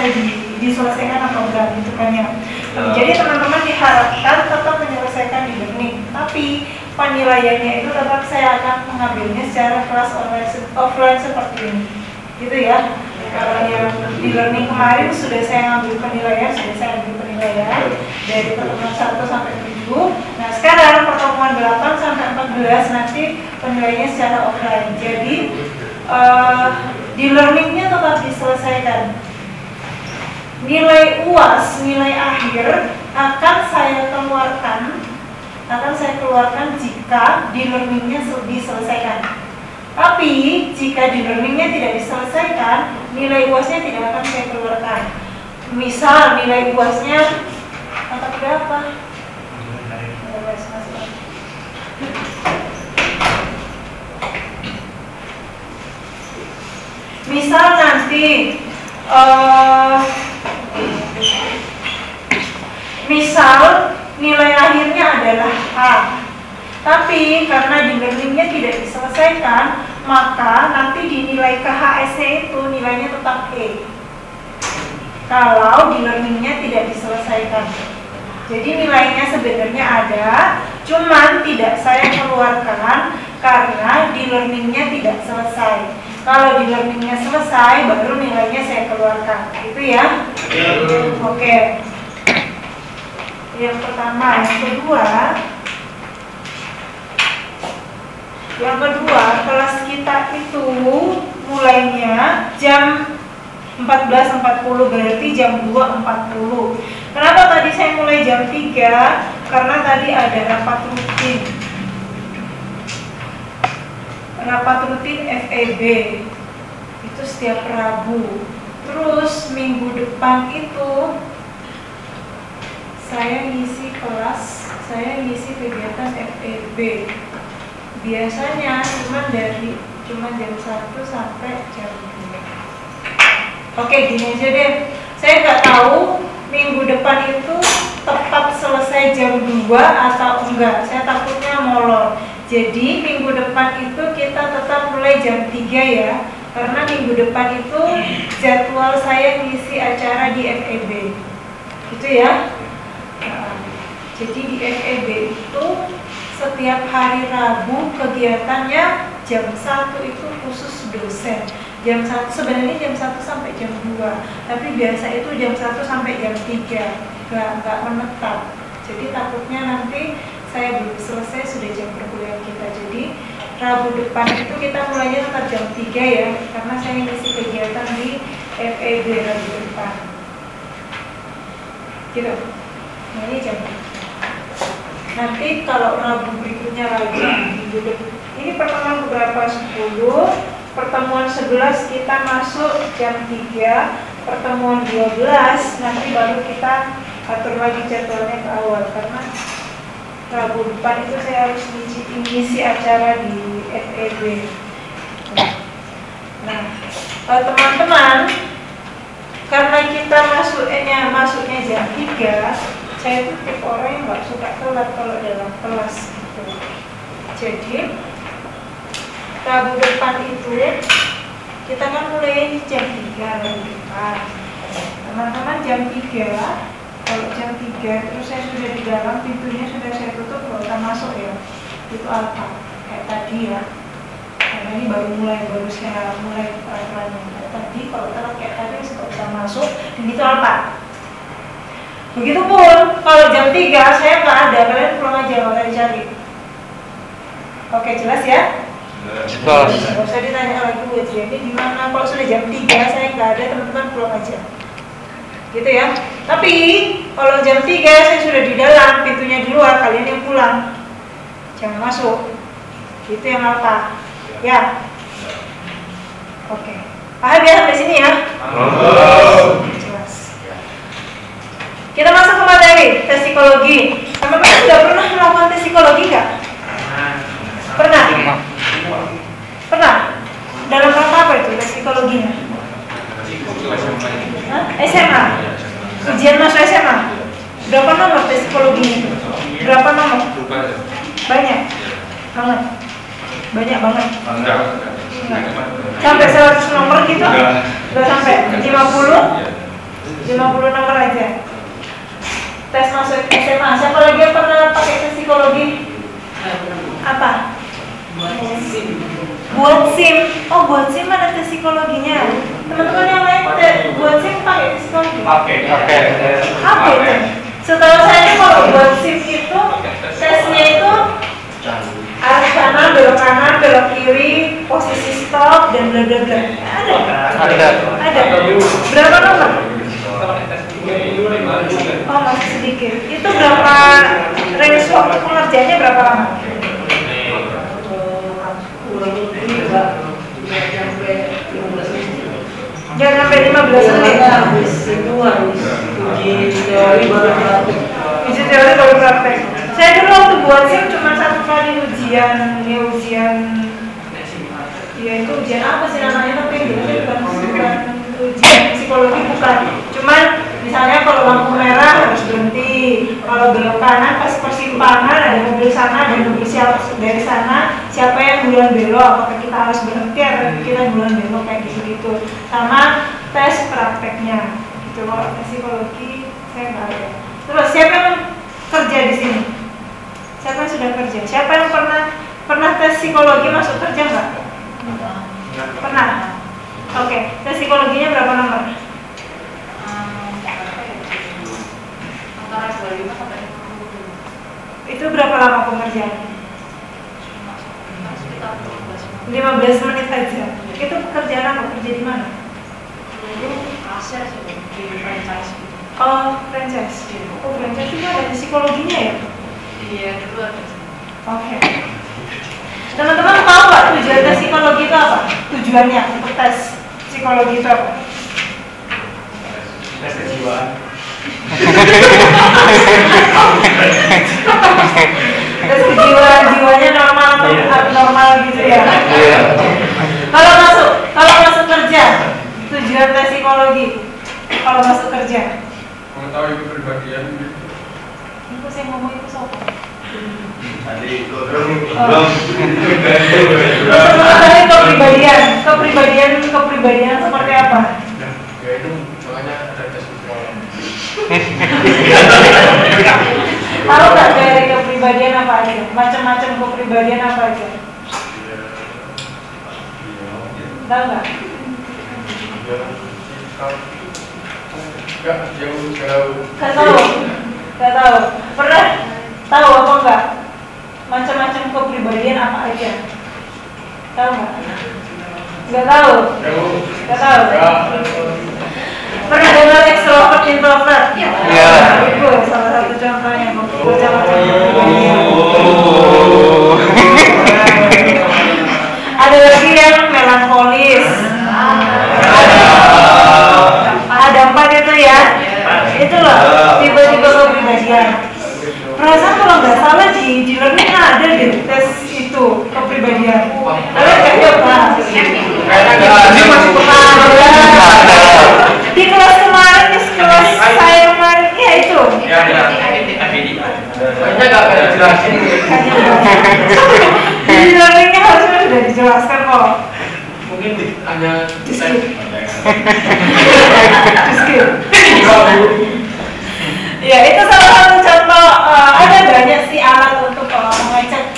selesai diselesaikan atau enggak gitu kan ya. Jadi teman-teman diharapkan tetap menyelesaikan di learning, tapi penilaiannya itu tetap saya akan mengambilnya secara kelas offline seperti ini gitu ya. Kalau yang di learning kemarin sudah saya ambil penilaian dari pertemuan 1 sampai 7. Nah sekarang pertemuan 8 sampai 14 nanti penilaiannya secara offline. Jadi di learningnya tetap diselesaikan. Nilai UAS, nilai akhir akan saya keluarkan jika di learningnya diselesaikan. Tapi jika di learningnya tidak diselesaikan, nilai UASnya tidak akan saya keluarkan. Misal nilai UASnya angka berapa? Misal nanti misal nilai akhirnya adalah A, tapi karena di learningnya tidak diselesaikan, maka nanti di nilai KHS-nya itu nilainya tetap E kalau di learningnya tidak diselesaikan. Jadi nilainya sebenarnya ada, cuman tidak saya keluarkan karena di learningnya tidak selesai. Kalau di learningnya selesai, baru nilainya saya keluarkan. Itu ya. Oke. Yang pertama, yang kedua, kelas kita itu mulainya jam 14.40, berarti jam 2.40. Kenapa tadi saya mulai jam 3? Karena tadi ada rapat rutin FEB itu setiap Rabu. Terus minggu depan itu saya ngisi kegiatan FEB. Biasanya cuma jam 1 sampai jam 2. Oke, gini aja deh. Saya nggak tahu minggu depan itu tepat selesai jam 2 atau enggak. Saya takutnya molor. Jadi minggu depan itu kita tetap mulai jam 3 ya. Karena minggu depan itu jadwal saya ngisi acara di FEB. Gitu ya. Jadi di FEB itu setiap hari Rabu kegiatannya jam 1 itu khusus dosen. Jam 1 sebenarnya jam 1 sampai jam 2, tapi biasa itu jam 1 sampai jam 3, nggak menetap. Jadi takutnya nanti saya belum selesai sudah jam perkuliahan kita. Jadi Rabu depan itu kita mulainya tetap jam 3 ya, karena saya ngisi kegiatan di FEB Rabu depan. Gitu. Nah, ini jam. Nanti kalau Rabu berikutnya lagi minggu depan. Ini pertemuan beberapa 10, pertemuan 11 kita masuk jam 3, pertemuan 12 nanti baru kita atur lagi jadwalnya ke awal, karena Rabu depan itu saya harus ngisi acara di FEB. Nah, teman-teman, karena kita masuknya jam 3, saya itu tipe orang yang nggak suka telat kalau dalam kelas gitu. Jadi Rabu depan itu kita kan mulai jam 3 Rabu depan. Teman-teman jam 3, kalau jam 3 terus saya sudah di dalam, pintunya sudah saya tutup, kalau kita masuk ya itu alfa kayak tadi ya. Karena ini baru saya mulai pelan-pelan kayak tadi. Kalau telat kayak tadi sebab kita masuk dan itu alfa. Begitupun kalau jam 3 saya nggak ada, kalian pulang aja, nggak usah dicari. Oke, jelas ya? Jelas. Nggak usah ditanya lagi buat ini gimana. Kalau sudah jam 3 saya nggak ada, teman-teman pulang aja. Gitu ya. Tapi kalau jam 3 saya sudah di dalam, pintunya di luar, kalian yang pulang, jangan masuk. Itu yang alfa. Ya. Oke. Paham ya sampai sini ya? Jelas. Kita masuk ke materi tes psikologi. Teman-teman sudah pernah melakukan tes psikologi nggak? Pernah? Pernah? Dalam rangka apa itu tes psikologinya? SMA. Ujian masuk SMA. Berapa nomor tes psikologinya? Berapa nomor? Banyak. Banget. Banyak banget. Sampai 100 nomor gitu? Udah sampai 50? 50 nomor aja. Tes masuk SMA. Siapa lagi yang pernah pakai tes psikologi? Apa? Buat SIM. Oh, buat SIM ada tes psikologinya. Teman-teman yang lain buat SIM pakai tes psikologi? Pakai. Apa itu? Setahu saya kalau buat SIM itu tesnya itu arah kanan, belok kanan, belok kiri, posisi stop dan bla bla bla. Ada. Berapa nomor? Oh, masih sedikit. Itu berapa range waktu pengerjaannya berapa lama? Jangan sampai 15 menit. Itu harus uji teori baru praktek. Uji teori baru praktek. Saya dulu waktu buat SIM cuma 1 kali ujian, ya itu ujian apa sih namanya, tapi bukan ujian psikologi, bukan. Cuman misalnya kalau lampu merah harus berhenti, kalau belok kanan pas persimpangan ada mobil sana, ada mobil dari sana, siapa yang duluan belok, apakah kita harus berhenti atau kita duluan belok, kayak gitu-gitu. Sama tes prakteknya gitu. Kalau tes psikologi saya nggak ada. Terus siapa yang kerja di sini? Siapa yang sudah kerja? Siapa yang pernah tes psikologi masuk kerja nggak? Pernah. Oke, tes psikologinya berapa nomor? Antara 25 sampai 50. Itu berapa lama pengerjaannya? 15 menit aja. Itu pekerjaan apa? Kerja di mana? Di franchise. Oh, franchise. Oh, franchise itu ada psikologinya ya? Iya, dulu ada. Oke. Teman-teman tahu nggak tujuan tes psikologi itu apa? Tujuannya untuk tes psikologi itu apa? Tes kejiwaan. Tes kejiwaan, jiwanya normal atau abnormal gitu ya? Iya. Kalau masuk kerja, tujuan tes psikologi. Kalau masuk kerja. Mengetahui kepribadian. Itu saya ngomong itu soal. Tadi kepribadian seperti apa? Ya itu makanya ada tes psikologi. Tahu nggak dari kepribadian apa aja? Macam-macam kepribadian apa aja? Tahu nggak? Nggak tahu. Pernah tahu apa enggak? Macam-macam kepribadian apa aja? Tahu nggak? Nggak tahu. Nggak tahu. Pernah dengar extrovert, introvert? Iya. Itu salah satu contohnya macam-macam kepribadian. Ada lagi yang melankolis. Ada 4 itu ya. Itu loh tipe-tipe kepribadian. Perasaan kalau nggak salah di learning ada deh tes itu kepribadian. Kalian nggak coba? Di kelas kemarin, di kelas saya kemarin, ya itu. Kayaknya nggak ada jelasin. Di learningnya harusnya sudah dijelaskan kok. Mungkin hanya skip. Ya itu salah satu contoh. Ada banyak sih alat untuk mengecek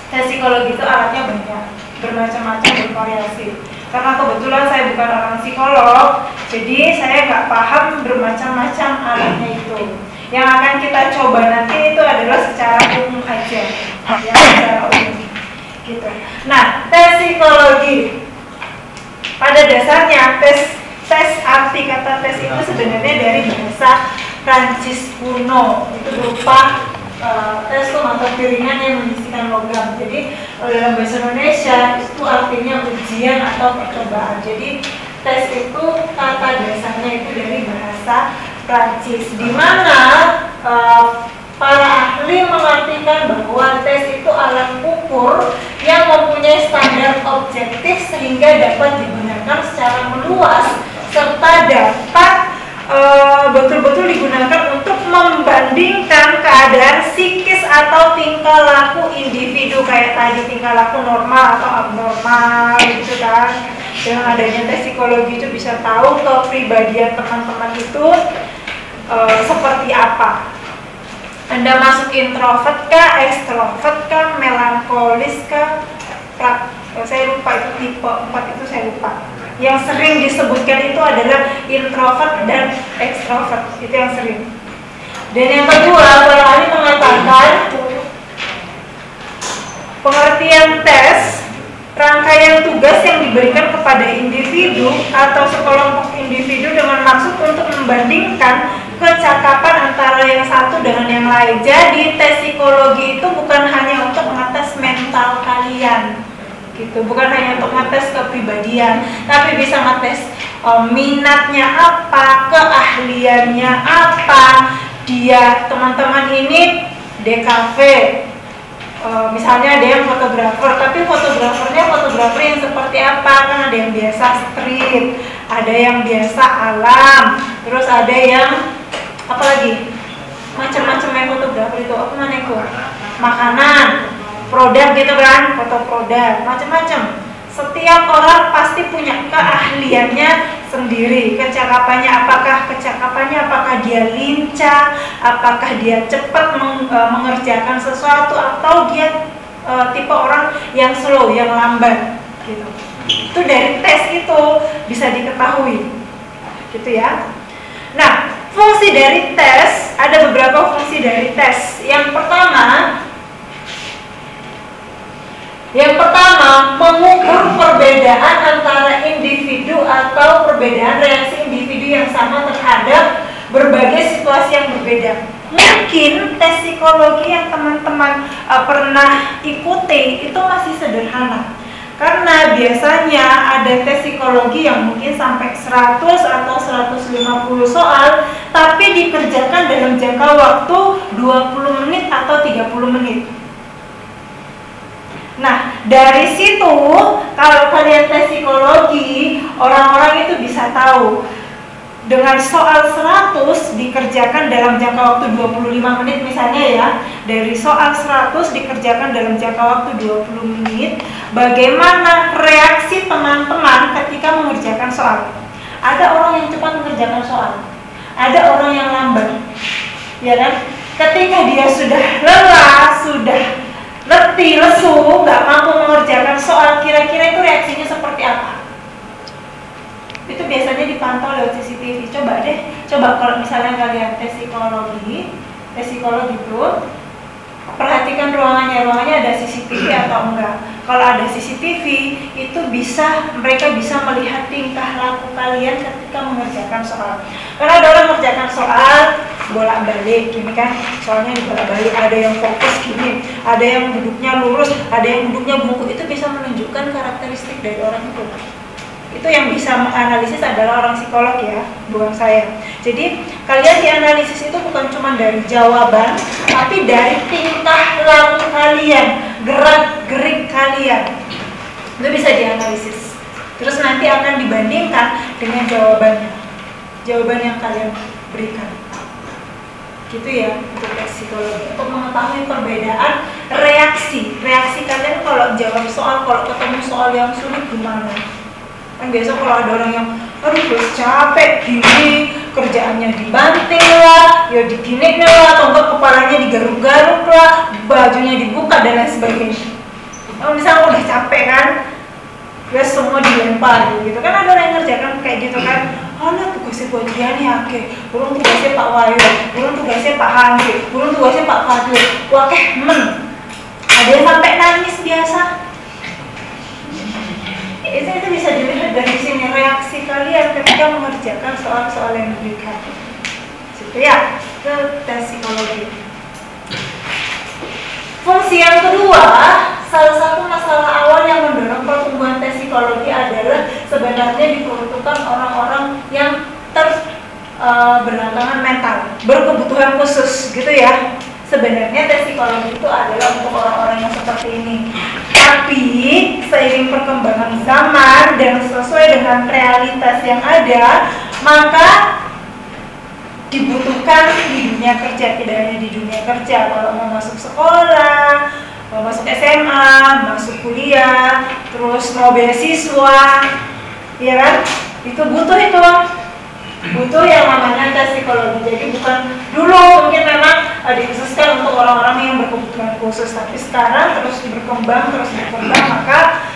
tes psikologi itu, alatnya banyak, bermacam-macam, bervariasi. Karena kebetulan saya bukan orang psikolog, jadi saya nggak paham bermacam-macam alatnya itu. Yang akan kita coba nanti itu adalah secara umum aja, ya, secara umum gitu. Nah, tes psikologi pada dasarnya tes arti kata tes itu sebenarnya dari bahasa Prancis kuno, itu berupa tes atau piringan yang mengisikan logam. Jadi dalam bahasa Indonesia itu artinya ujian atau percobaan. Jadi tes itu kata dasarnya itu dari bahasa Prancis, di mana para ahli mengartikan bahwa tes itu alat ukur yang mempunyai standar objektif sehingga dapat digunakan secara meluas serta dapat betul-betul digunakan untuk membandingkan keadaan psikis atau tingkah laku individu, kayak tadi tingkah laku normal atau abnormal gitu kan. Dengan adanya tes psikologi itu bisa tahu kepribadian teman-teman itu seperti apa. Anda masuk introvert kah, ekstrovert kah, melankolis kah, saya lupa itu tipe 4 itu saya lupa. Yang sering disebutkan itu adalah introvert dan ekstrovert, itu yang sering. Dan yang kedua, para ahli mengatakan pengertian tes rangkaian tugas yang diberikan kepada individu atau sekelompok individu dengan maksud untuk membandingkan kecakapan antara yang satu dengan yang lain. Jadi tes psikologi itu bukan hanya untuk mengetes mental kalian, gitu. Bukan hanya untuk ngetes kepribadian, tapi bisa ngetes minatnya apa, keahliannya apa. Dia teman-teman ini DKV. Misalnya ada yang fotografer, tapi fotografernya fotografer yang seperti apa? Kan ada yang biasa street, ada yang biasa alam, terus ada yang apa lagi? Macam-macam yang fotografer itu. Apa mana itu? Makanan, produk gitu kan, foto produk, macam-macam. Setiap orang pasti punya keahliannya sendiri. Kecakapannya apakah dia lincah, apakah dia cepat mengerjakan sesuatu, atau dia tipe orang yang slow, yang lambat gitu. Itu dari tes itu bisa diketahui gitu ya. Nah, fungsi dari tes, ada beberapa fungsi dari tes. Yang pertama, mengukur perbedaan antara individu atau perbedaan reaksi individu yang sama terhadap berbagai situasi yang berbeda. Mungkin tes psikologi yang teman-teman pernah ikuti itu masih sederhana. Karena biasanya ada tes psikologi yang mungkin sampai 100 atau 150 soal, tapi dikerjakan dalam jangka waktu 20 menit atau 30 menit. Nah, dari situ kalau kalian tes psikologi, orang-orang itu bisa tahu dengan soal 100 dikerjakan dalam jangka waktu 25 menit misalnya ya. Dari soal 100 dikerjakan dalam jangka waktu 20 menit, bagaimana reaksi teman-teman ketika mengerjakan soal. Ada orang yang cepat mengerjakan soal, ada orang yang lambat, ya kan? Ketika dia sudah lelah, sudah letih, lesu, nggak mampu mengerjakan soal, kira-kira itu reaksinya seperti apa? Itu biasanya dipantau lewat CCTV. Coba kalau misalnya kalian tes psikologi itu, perhatikan ruangannya ada CCTV atau enggak. Kalau ada CCTV, itu mereka bisa melihat tingkah laku kalian ketika mengerjakan soal. Karena ada orang mengerjakan soal bolak-balik gini kan, soalnya bolak-balik, ada yang fokus gini, ada yang duduknya lurus, ada yang duduknya bungkuk. Itu bisa menunjukkan karakteristik dari orang itu. Itu yang bisa menganalisis adalah orang psikolog ya, bukan saya. Jadi kalian dianalisis itu bukan cuma dari jawaban, tapi dari tingkah laku kalian, gerak-gerik kalian. Itu bisa dianalisis. Terus nanti akan dibandingkan dengan jawaban yang kalian berikan. Gitu ya, untuk tes psikologi, untuk mengetahui perbedaan reaksi kalian kalau jawab soal, kalau ketemu soal yang sulit gimana. Kan biasa kalau ada orang yang aduh gue capek gini, kerjaannya dibanting lah, ya diginiin lah, atau enggak kepalanya digaruk-garuk lah, bajunya dibuka dan lain sebagainya. Kalau misalnya udah capek kan, ya semua dilempar gitu kan. Ada orang yang ngerjakan kayak gitu kan. Alah tugasnya buat dia nih oke, burung tugasnya Pak Wahyu, burung tugasnya Pak Handi, burung tugasnya Pak Fadil. Wah ada yang sampai nangis biasa. Itu bisa dilihat dari sini reaksi kalian ketika mengerjakan soal-soal yang diberikan. Gitu ya, ke tes psikologi. Fungsi yang kedua, salah satu masalah awal yang mendorong pertumbuhan tes psikologi adalah sebenarnya diperuntukkan orang-orang yang berlantangan mental, berkebutuhan khusus gitu ya. Sebenarnya tes psikologi itu adalah untuk orang-orang yang seperti ini. Tapi seiring perkembangan zaman dan sesuai dengan realitas yang ada, maka dibutuhkan dunia kerja, tidak hanya di dunia kerja. Kalau mau masuk sekolah, mau masuk SMA, masuk kuliah, terus mau beasiswa, ya kan? Itu butuh yang namanya tes psikologi. Jadi bukan dulu mungkin memang dikhususkan untuk orang-orang yang berkebutuhan khusus, tapi sekarang terus berkembang, maka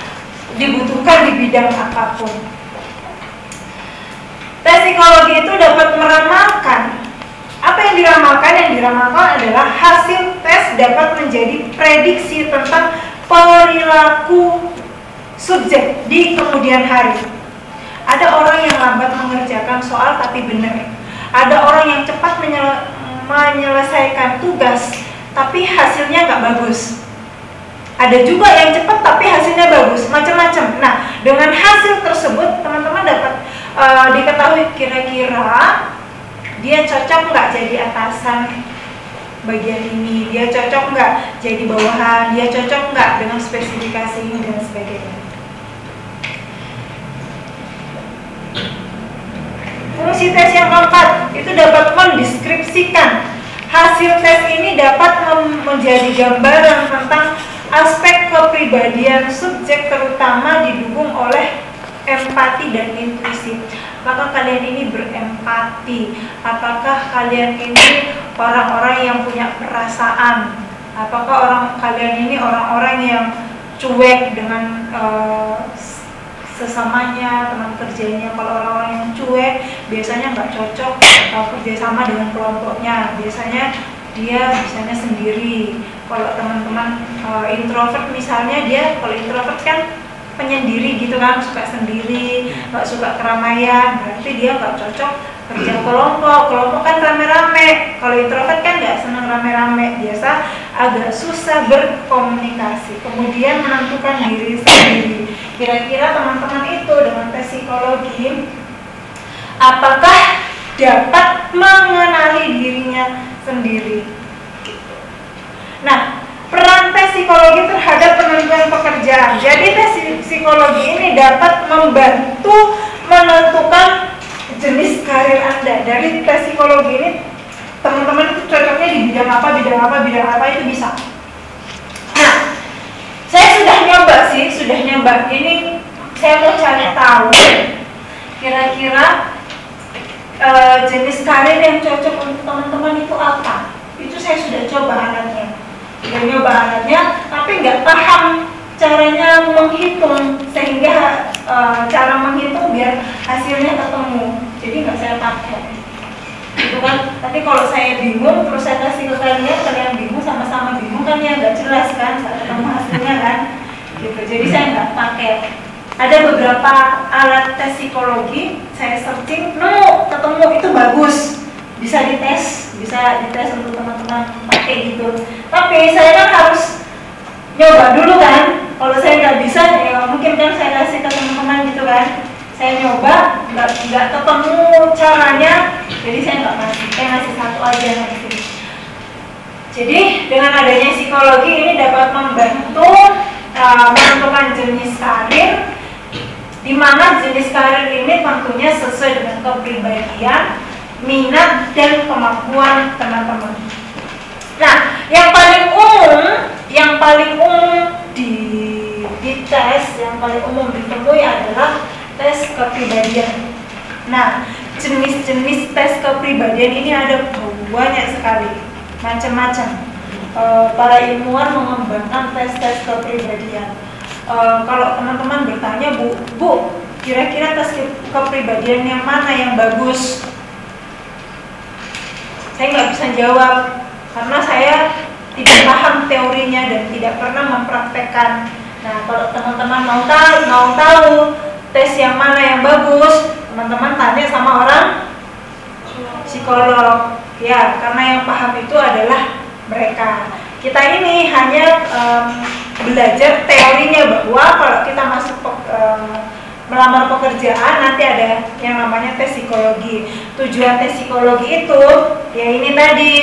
dibutuhkan di bidang apapun. Tes psikologi itu dapat meramalkan. Apa yang diramalkan? Yang diramalkan adalah hasil tes dapat menjadi prediksi tentang perilaku subjek di kemudian hari. Ada orang yang lambat mengerjakan soal tapi benar. Ada orang yang cepat menyelesaikan tugas tapi hasilnya nggak bagus. Ada juga yang cepat tapi hasilnya bagus, macam-macam. Nah, dengan hasil tersebut teman-teman dapat diketahui kira-kira dia cocok nggak jadi atasan bagian ini, dia cocok nggak jadi bawahan, dia cocok nggak dengan spesifikasi ini dan sebagainya. Fungsi tes yang keempat itu dapat mendeskripsikan. Hasil tes ini dapat menjadi gambaran tentang aspek kepribadian subjek, terutama didukung oleh empati dan intuisi. Apakah kalian ini berempati? Apakah kalian ini orang-orang yang punya perasaan? Apakah kalian ini orang-orang yang cuek dengan sesamanya, teman kerjanya? Kalau orang-orang yang cuek biasanya nggak cocok kerjasama dengan kelompoknya. Biasanya dia bisanya sendiri. Kalau teman-teman introvert misalnya, dia kalau introvert kan penyendiri gitu kan, suka sendiri, nggak suka keramaian, berarti dia nggak cocok kerja kelompok. Kelompok kan rame-rame. Kalau introvert kan nggak senang rame-rame, biasa agak susah berkomunikasi, kemudian menentukan diri sendiri. Kira-kira teman-teman itu dengan tes psikologi apakah dapat mengenali dirinya sendiri? Nah, peran tes psikologi terhadap penentuan pekerjaan. Jadi tes psikologi ini dapat membantu menentukan jenis karir Anda. Dari tes psikologi ini teman-teman itu cocoknya di bidang apa itu bisa. Nah, saya sudah nyoba. Ini saya mau cari tahu kira-kira jenis karir yang cocok untuk teman-teman itu apa. Itu saya sudah coba alatnya. Tapi nggak paham caranya menghitung, sehingga cara menghitung biar hasilnya ketemu, jadi nggak saya pakai gitu kan. Tapi kalau saya bingung terus saya kasih ke kalian bingung, sama-sama bingung kan, ya nggak jelas kan, nggak ketemu hasilnya kan gitu. Jadi saya nggak pakai. Ada beberapa alat tes psikologi, saya searching, ketemu itu bagus, bisa dites untuk teman-teman pakai gitu. Tapi saya kan harus nyoba dulu kan. Kalau saya nggak bisa, ya mungkin kan saya kasih ke teman-teman gitu kan. Saya nyoba, nggak ketemu caranya, jadi saya nggak kasih. Saya ngasih satu aja nanti. Jadi dengan adanya psikologi ini dapat membantu menentukan jenis karir, di mana jenis karir ini tentunya sesuai dengan kepribadian, minat dan kemampuan teman-teman. Nah, yang paling umum di tes, yang paling umum ditemui adalah tes kepribadian. Nah, jenis-jenis tes kepribadian ini ada banyak sekali, macam-macam. Para ilmuwan mengembangkan tes kepribadian. Kalau teman-teman bertanya, Bu, kira-kira tes kepribadian yang mana yang bagus? Saya nggak bisa jawab karena saya tidak paham teorinya dan tidak pernah mempraktekkan. Nah, kalau teman-teman mau tahu tes yang mana yang bagus, teman-teman tanya sama orang psikolog. Ya, karena yang paham itu adalah mereka. Kita ini hanya belajar teorinya, bahwa kalau kita masuk melamar pekerjaan nanti ada yang namanya tes psikologi. Tujuan tes psikologi itu ya ini tadi,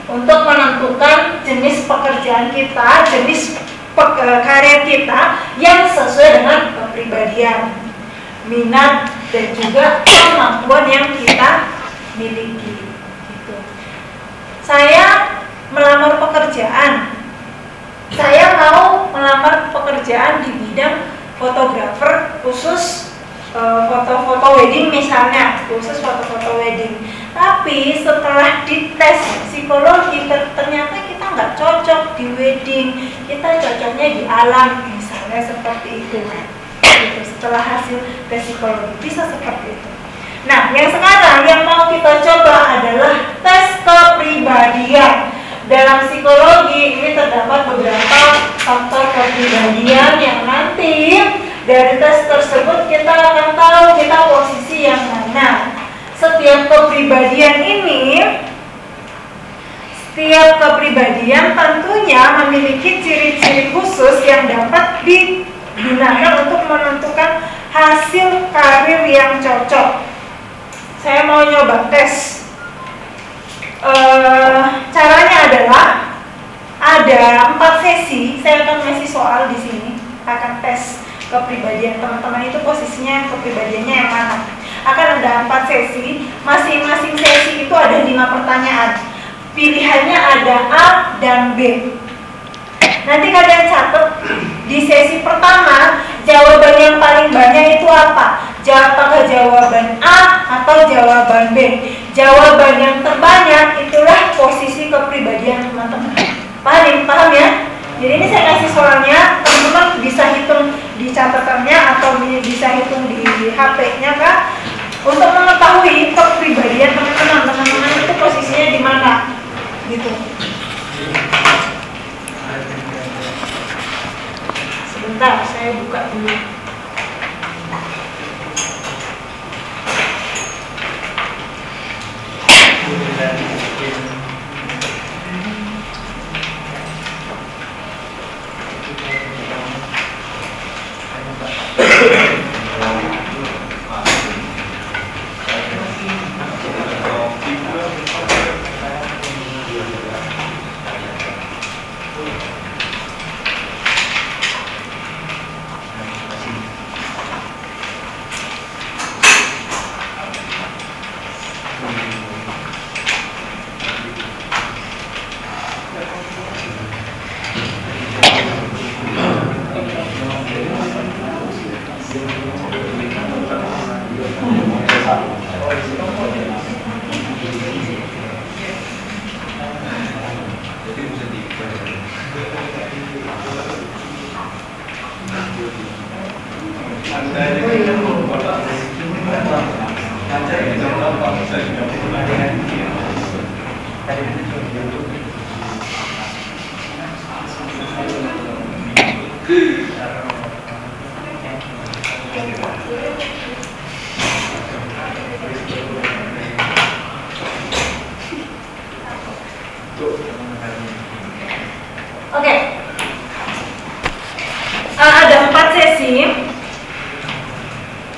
untuk menentukan jenis pekerjaan kita, jenis karir kita yang sesuai dengan kepribadian, minat dan juga kemampuan yang kita miliki gitu. Saya melamar pekerjaan. Saya mau melamar pekerjaan di bidang fotografer khusus foto-foto wedding misalnya, khusus foto-foto wedding. Tapi setelah dites psikologi ternyata kita nggak cocok di wedding, kita cocoknya di alam misalnya seperti itu. Setelah hasil tes psikologi bisa seperti itu. Nah, yang sekarang yang mau kita coba adalah tes kepribadian. Dalam psikologi ini terdapat beberapa faktor kepribadian yang nanti dari tes tersebut kita akan tahu kita posisi yang mana. Setiap kepribadian tentunya memiliki ciri-ciri khusus yang dapat digunakan untuk menentukan hasil karir yang cocok. Saya mau nyoba tes. Caranya adalah ada 4 sesi. Saya akan ngasih soal di sini, akan tes kepribadian teman-teman itu posisinya kepribadiannya yang mana. Akan ada 4 sesi. Masing-masing sesi itu ada 5 pertanyaan. Pilihannya ada A dan B. Nanti kalian catat di sesi pertama jawaban yang paling banyak itu apa? Apakah jawaban A atau jawaban B? Jawaban yang terbanyak itulah posisi kepribadian teman-teman. Paham ya? Jadi ini saya kasih soalnya, teman-teman bisa hitung di catatannya atau bisa hitung di HP-nya Kak, untuk mengetahui kepribadian teman-teman itu posisinya di mana, gitu. Sebentar, saya buka dulu. Oke. Ada 4 sesi.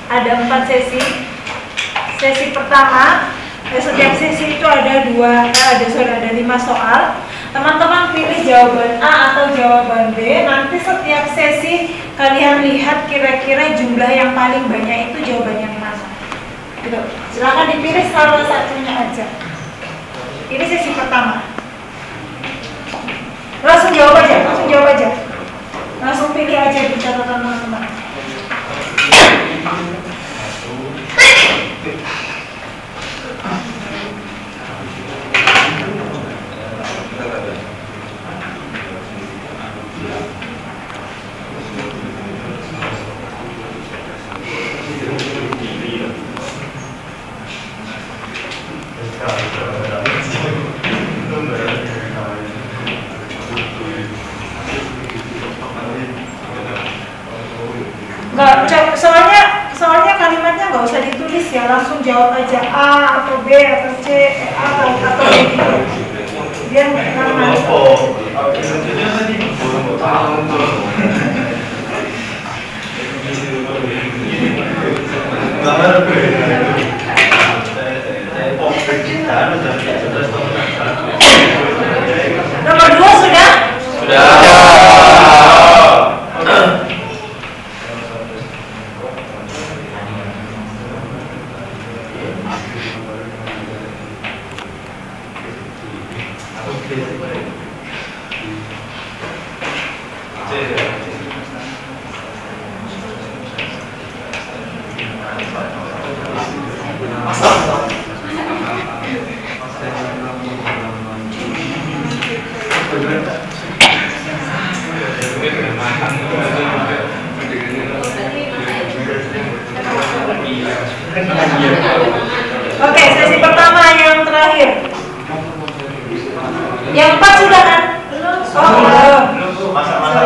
Ada 4 sesi. Sesi pertama, setiap sesi itu ada 5 soal. Teman-teman pilih jawaban A atau jawaban B. Nanti setiap sesi kalian lihat kira-kira jumlah yang paling banyak itu jawaban yang mana. Gitu. Silakan dipilih salah satunya aja. Ini sesi pertama. Langsung jawab aja. Langsung pilih aja di catatan teman-teman. Soalnya kalimatnya nggak usah ditulis ya, langsung jawab aja A atau B atau C atau D gitu. Biar karena nomor 2 sudah? Oke, sesi pertama yang terakhir. Yang 4 sudah kan? Oh, belum. Masak-masak.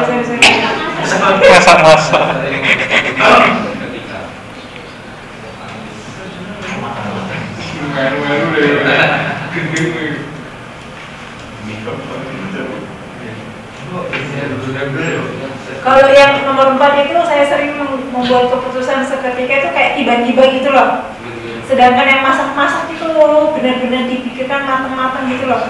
Kalau yang nomor 4 itu saya sering membuat keputusan seketika itu kayak tiba-tiba gitu loh. Sedangkan yang masak-masak itu benar-benar dipikirkan matang-matang gitu loh.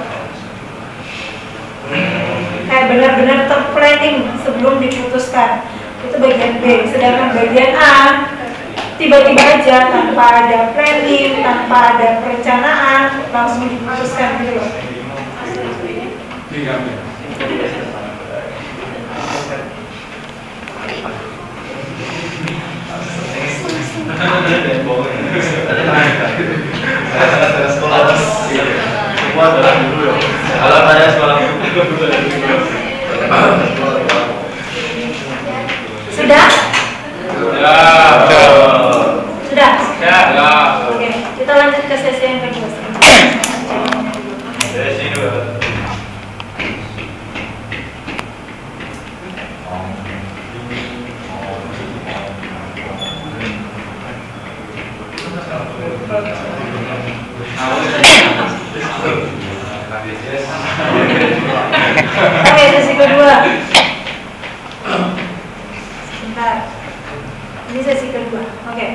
Kayak benar-benar terplanning sebelum diputuskan. Itu bagian B. Sedangkan bagian A tiba-tiba aja tanpa ada planning, tanpa ada perencanaan, langsung diputuskan gitu loh. Sudah? Sudah? Oke, kita lanjut ke sesi yang kedua. Sesi 2. Oke, sesi kedua. Sebentar. Ini sesi kedua. Oke.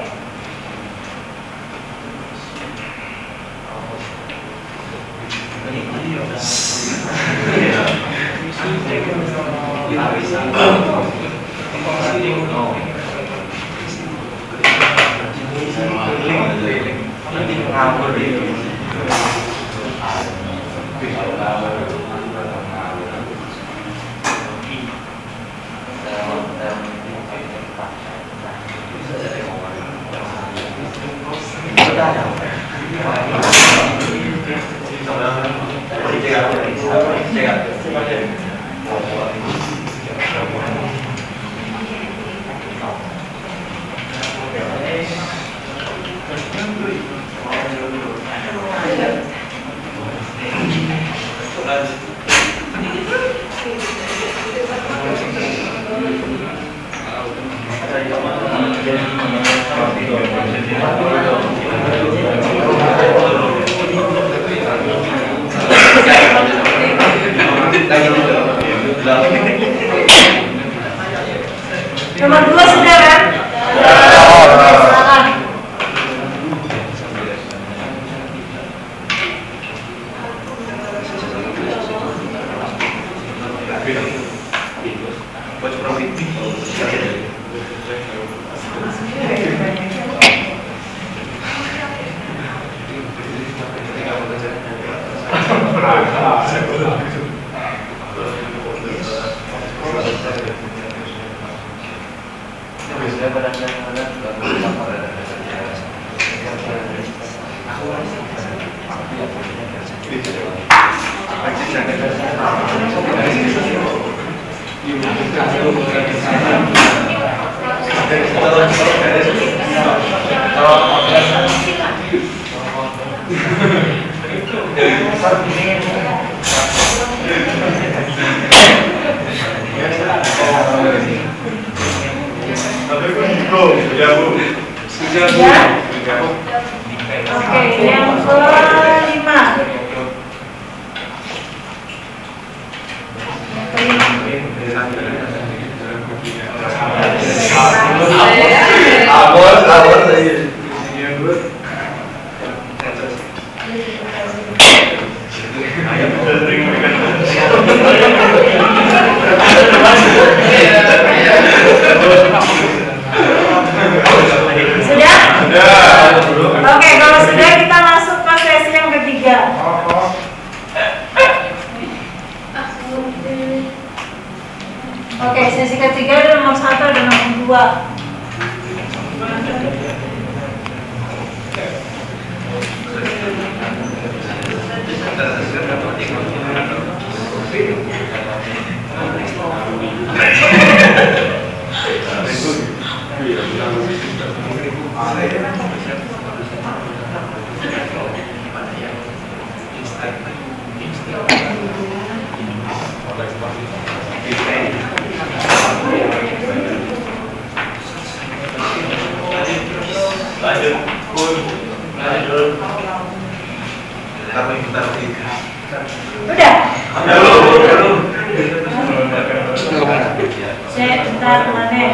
Nomor 2 sudah kan? Silakan. Oke, yang kelima. Sudah? Oke, kalau sudah kita masuk ke sesi yang ketiga. Udah? Saya bentar mana?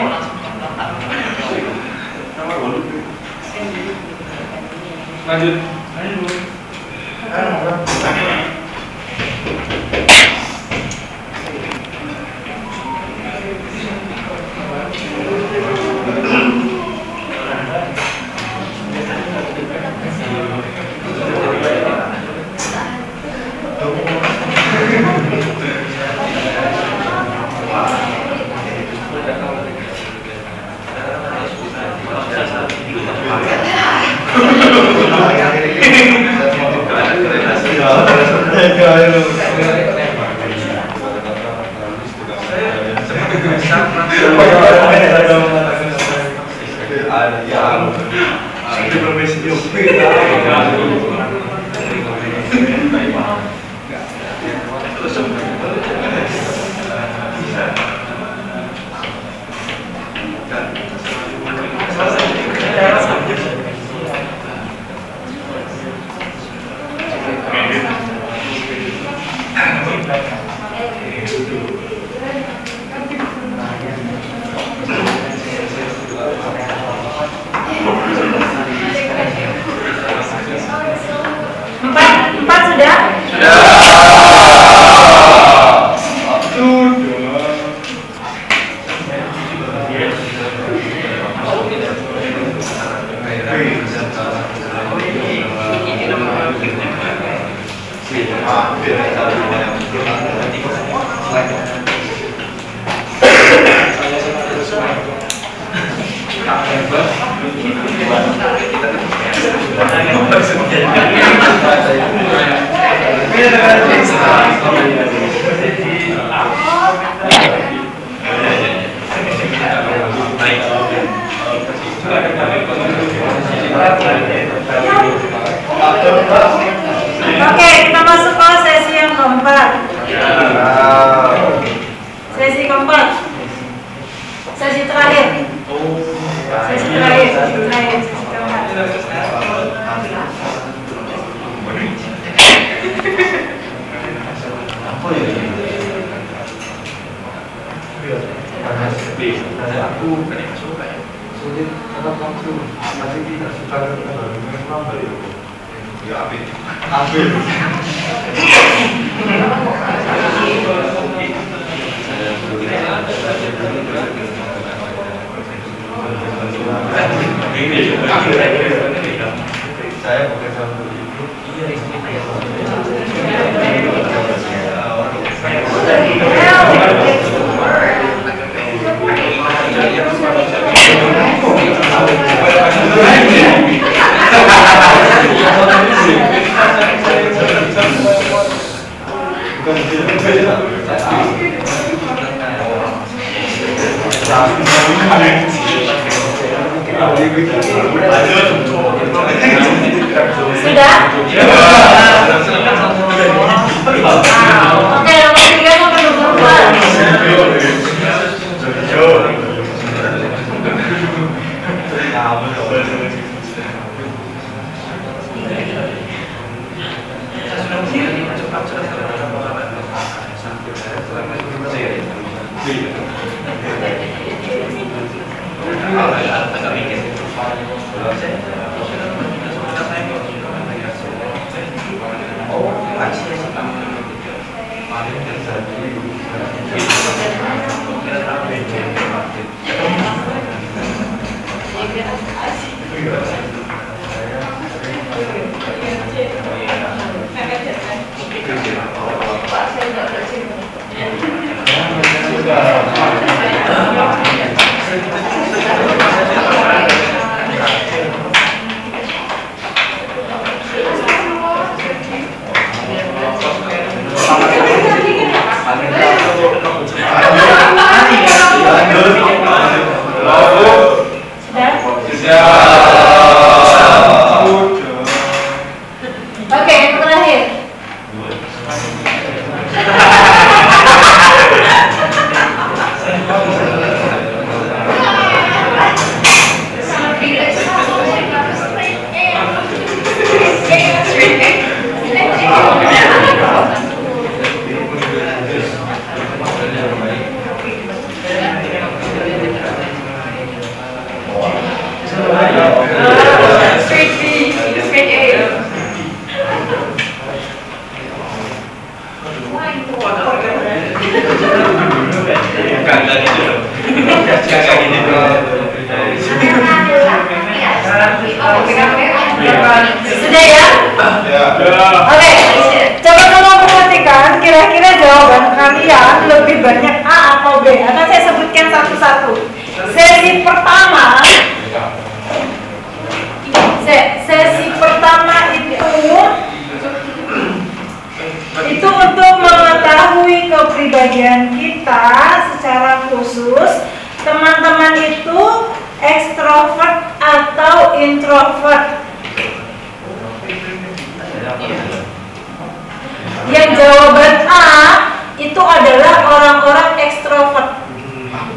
Lanjut. Empat sudah? Oke, kita masuk ke sesi yang keempat. Sesi keempat. Sesi terakhir. Sesi terakhir, sesi terakhir, sesi keempat. Saya bukan satu Sudah? Oke, nomor 3 nomor 24. kalian lebih banyak A atau B? Akan saya sebutkan satu-satu. Sesi pertama itu untuk mengetahui kepribadian kita secara khusus. Teman-teman itu ekstrovert atau introvert? Yang jawaban A itu adalah orang-orang ekstrovert.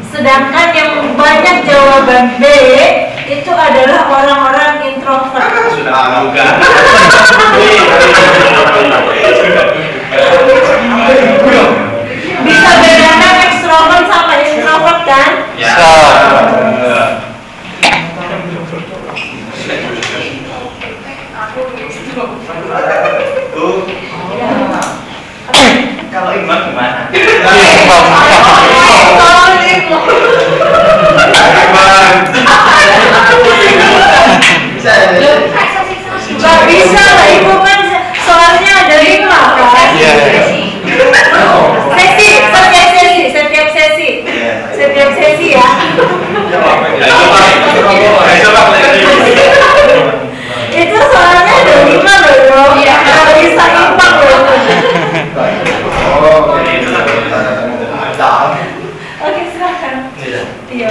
Sedangkan yang banyak jawaban B itu adalah orang-orang introvert. Sudah juga. Bisa bedakan ekstrovert sama introvert kan? Ya. Kalau Iman gimana? Gak bisa lah, ibu kan soalnya ada 5 kan? Setiap sesi ya. Itu soalnya ada 5 loh, gak bisa imbang loh. Oke, silakan. Iya.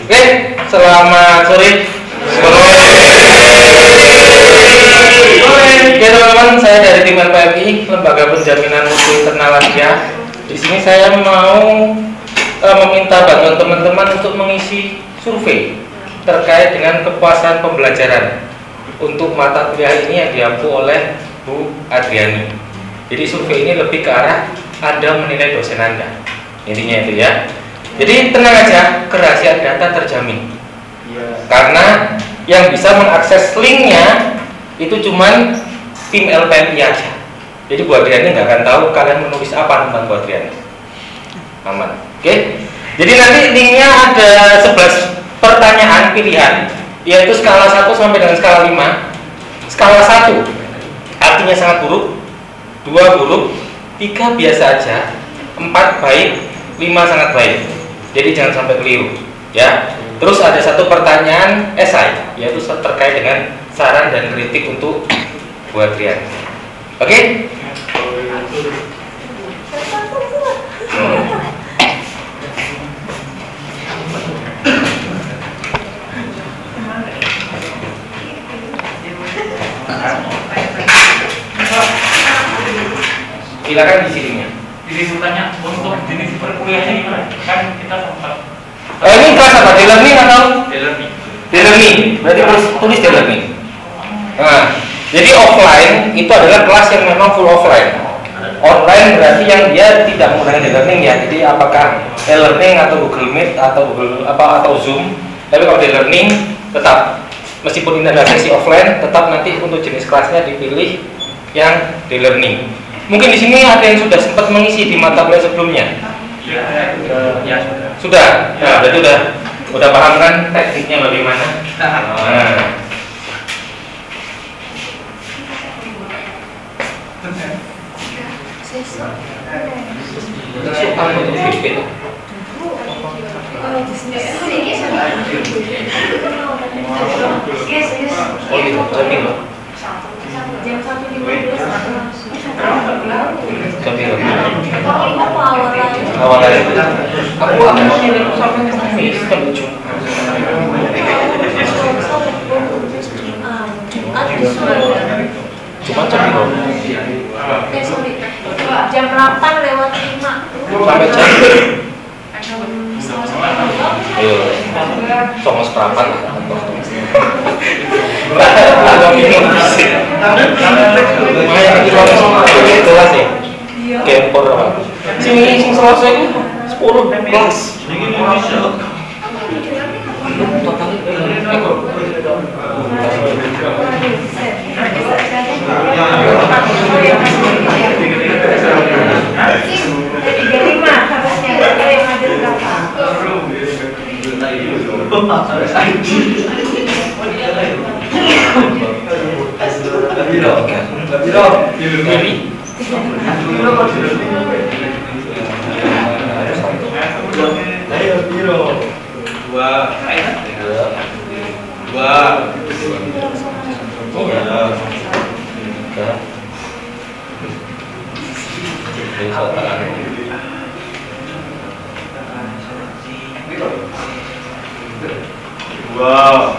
Oke, selamat sore. Oke teman-teman, saya dari tim LPMI, Lembaga Penjaminan Mutu Internal Asia. Di sini saya mau meminta bantuan teman-teman untuk mengisi survei terkait dengan kepuasan pembelajaran untuk mata kuliah ini yang diampu oleh Bu Adriani. Jadi survei ini lebih ke arah Anda menilai dosen Anda, intinya itu ya. Jadi tenang aja, kerahasiaan data terjamin. Karena yang bisa mengakses linknya itu cuman tim LPMI aja. Jadi Bu Adriani nggak akan tahu kalian menulis apa tentang Bu Adriani. Aman, oke? Jadi nanti linknya ada 11 pertanyaan pilihan, yaitu skala 1 sampai dengan skala 5. Skala 1 artinya sangat buruk, 2 buruk, 3 biasa aja, 4 baik, 5 sangat baik. Jadi jangan sampai keliru ya. Terus ada 1 pertanyaan esai, yaitu terkait dengan saran dan kritik untuk Bu Adriani. Oke? Silakan isi linknya. Jadi bertanya untuk jenis perkuliahannya gimana? Kan kita sempat. Ini kelas apa? E-learning atau? E-learning. E-learning. Berarti harus tulis E-learning. Nah, jadi offline itu adalah kelas yang memang full offline. Online berarti yang dia tidak menggunakan E-learning ya. Jadi apakah E-learning atau Google Meet atau atau Zoom. Tapi kalau E-learning tetap, meskipun ini adalah sesi offline, tetap nanti untuk jenis kelasnya dipilih yang E-learning. Mungkin di sini ada yang sudah sempat mengisi di mata kuliah sebelumnya. Ya, Sudah. Nah, berarti udah paham kan tekniknya bagaimana? Nah. Oh gitu, jamin loh. Jam 1.15 awalnya aku sampai Kamis kan lucu. Cuma jam jam 8:05 sampai jam sama seperapat agak bingung sih. Lumayan kelas ya. Kempor apa? Sing selesai itu 10 kelas. Wow.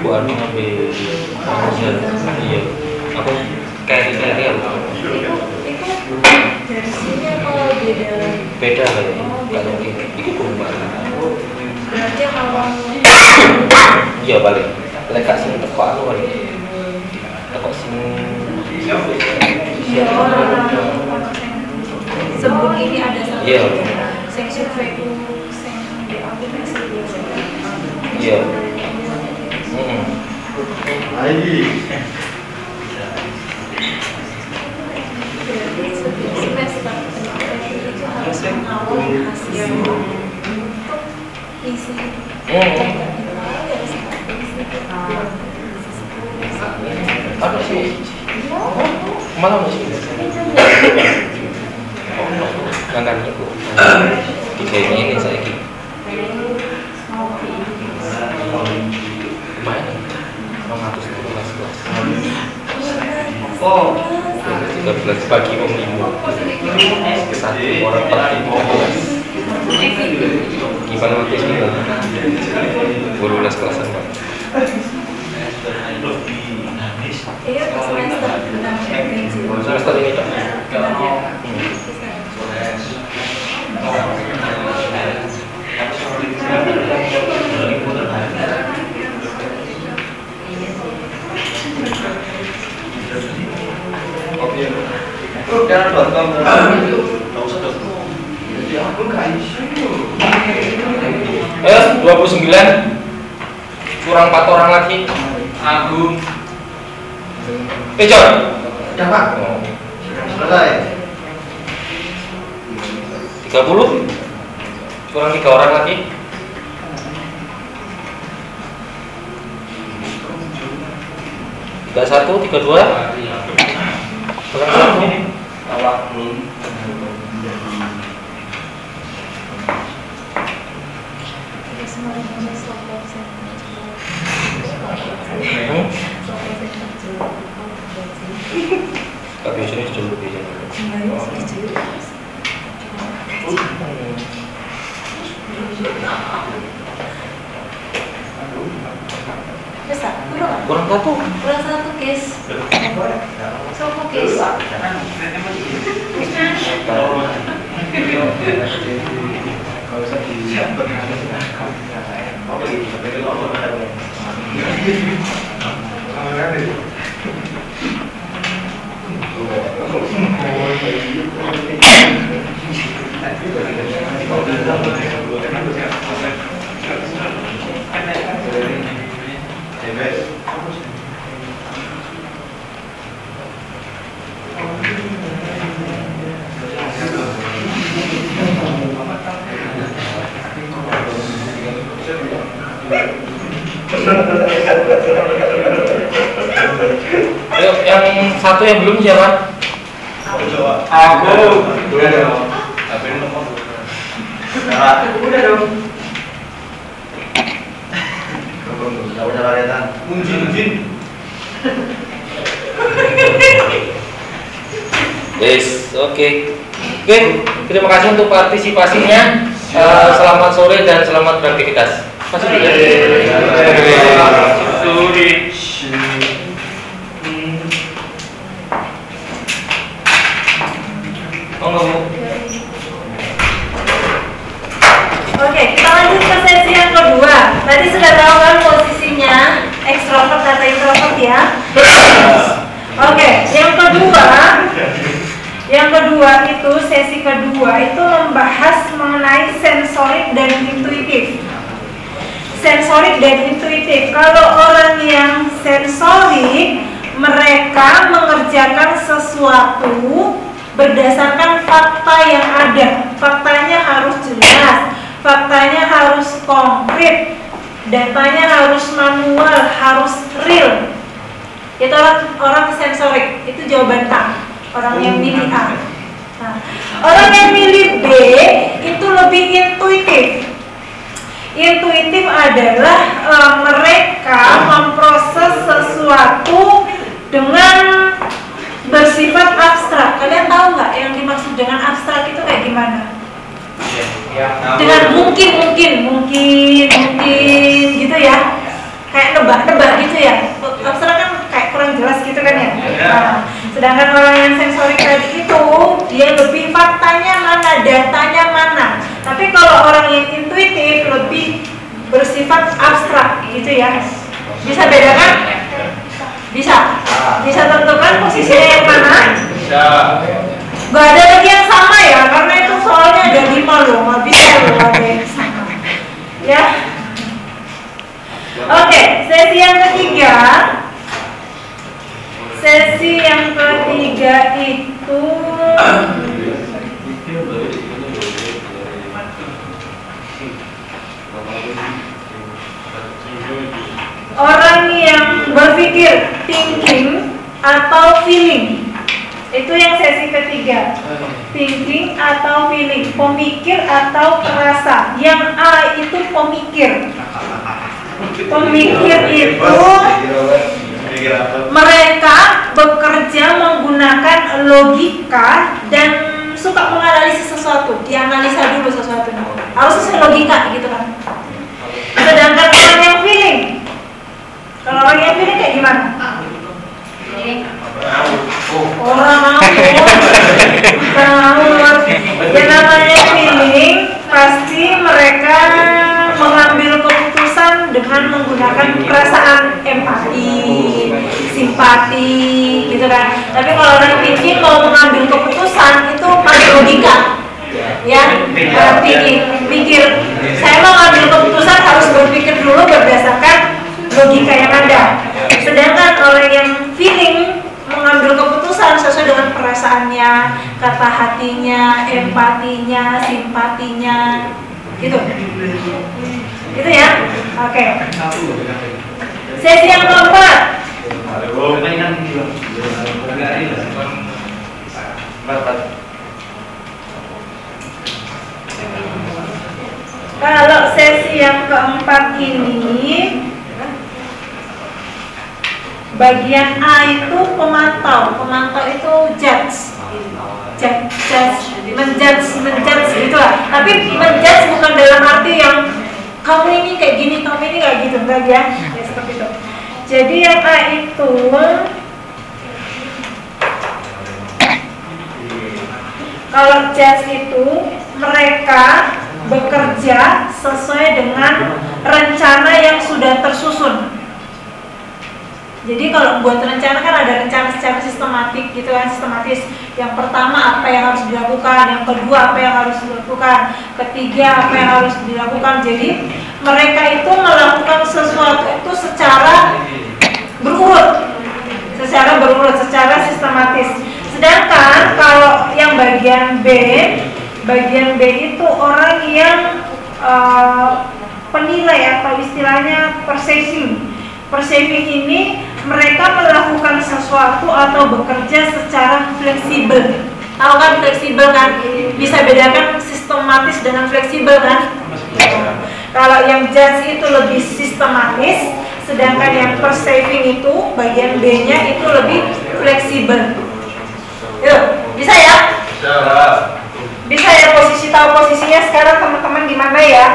Buat ngambil iya aku kayak Itu dari sini apa beda beda? lah ya kalau ini kumbar Berarti kalau iya balik lekat sini tekok anu balik tekok sini iya sebelum ini ada satu iya sing survei sing di aku masih biasa. iya Lagi. Berarti setiap semester itu harus mengawal hasil untuk isi ada sih malah masih kan itu desainnya ini saya gitu lumayan 612 kelas Oh. 13 bagi wong 5 satu orang per 15 gimana waktu itu 12 kelasan Pak iya semester benar semester ini Pak Jangan tonton. Eh 29 kurang 4 orang lagi Agung John Ya Pak. Selesai. 30 kurang 3 orang lagi 31, 32 kurang 1 awak Kak biasanya sudah lebih kurang satu guys sopo guys Ayo, yang satu yang belum siapa? Aku. Udah dong. Tapi nomor. Udah dong. Gak usah larian. Munjin. Yes, oke. Oke, terima kasih untuk partisipasinya. Selamat sore dan selamat beraktivitas. Masuk dulu ya. Oke, kita lanjut ke sesi yang kedua. Tadi sudah tahu kan posisinya ekstrovert atau introvert ya? Oke, yang kedua itu sesi kedua itu membahas mengenai sensorik dan intuitif. Sensorik dan intuitif. Kalau orang yang sensorik, mereka mengerjakan sesuatu berdasarkan fakta yang ada. Faktanya harus jelas, faktanya harus konkret, datanya harus manual, harus real. Itu orang sensorik, itu jawaban K. Orang yang milih A. Nah, orang yang milih B itu lebih intuitif. Intuitif adalah mereka memproses sesuatu dengan bersifat abstrak. Kalian tahu nggak yang dimaksud dengan abstrak itu kayak gimana? Dengan mungkin gitu ya, kayak nebak gitu ya. Abstrak kan kayak kurang jelas gitu kan ya. Nah, sedangkan orang yang sensorik tadi itu dia lebih faktanya mana, datanya mana. Tapi kalau orang yang intuitif lebih bersifat abstrak gitu ya. Bisa bedakan? Bisa tentukan posisinya yang mana? Gak ada lagi yang sama ya, karena itu soalnya ada 5 loh, nggak bisa loh ada yang sama. Ya. Oke, sesi yang ketiga. Sesi yang ketiga itu orang yang berpikir, thinking atau feeling. Itu yang sesi ketiga. Thinking atau feeling, pemikir atau perasa. Yang A itu pemikir. Pemikir itu mereka bekerja menggunakan logika dan suka menganalisis sesuatu. Dianalisa dulu sesuatunya. Harus sesuai logika gitu kan. Sedangkan orang yang feeling, kalau orang yang feeling kayak gimana? Orang ngawur. Yang namanya feeling pasti mereka mengambil keputusan dengan menggunakan perasaan empati, simpati, gitu kan. Tapi kalau orang thinking mau mengambil keputusan itu pakai logika, ya, pikir. Saya mau mengambil keputusan harus berpikir dulu berdasarkan logika yang ada. Sedangkan orang yang feeling mengambil keputusan sesuai dengan perasaannya, kata hatinya, empatinya, simpatinya, gitu. Gitu ya. Oke. Sesi yang keempat. Kalau sesi yang keempat ini, bagian A itu pemantau. Pemantau itu judge, menjudge gitu lah. Tapi menjudge bukan dalam arti yang kamu ini kayak gini, kamu ini kayak gitu, enggak ya? Ya seperti itu. Jadi yang A itu kalau judge itu mereka bekerja sesuai dengan rencana yang sudah tersusun. Jadi kalau buat rencana kan ada rencana secara sistematik gitu kan, sistematis. Yang pertama apa yang harus dilakukan, yang kedua apa yang harus dilakukan, ketiga apa yang harus dilakukan. Jadi mereka itu melakukan sesuatu itu secara berurut, secara sistematis. Sedangkan kalau yang bagian B itu orang yang penilai atau istilahnya persaving. Persaving ini mereka melakukan sesuatu atau bekerja secara fleksibel. Tahu kan fleksibel kan? Bisa bedakan sistematis dengan fleksibel kan? Kalau yang judge itu lebih sistematis, sedangkan yang persaving itu bagian B-nya itu lebih fleksibel. Yuk, bisa ya? Bisa ya tahu posisinya sekarang teman-teman gimana ya?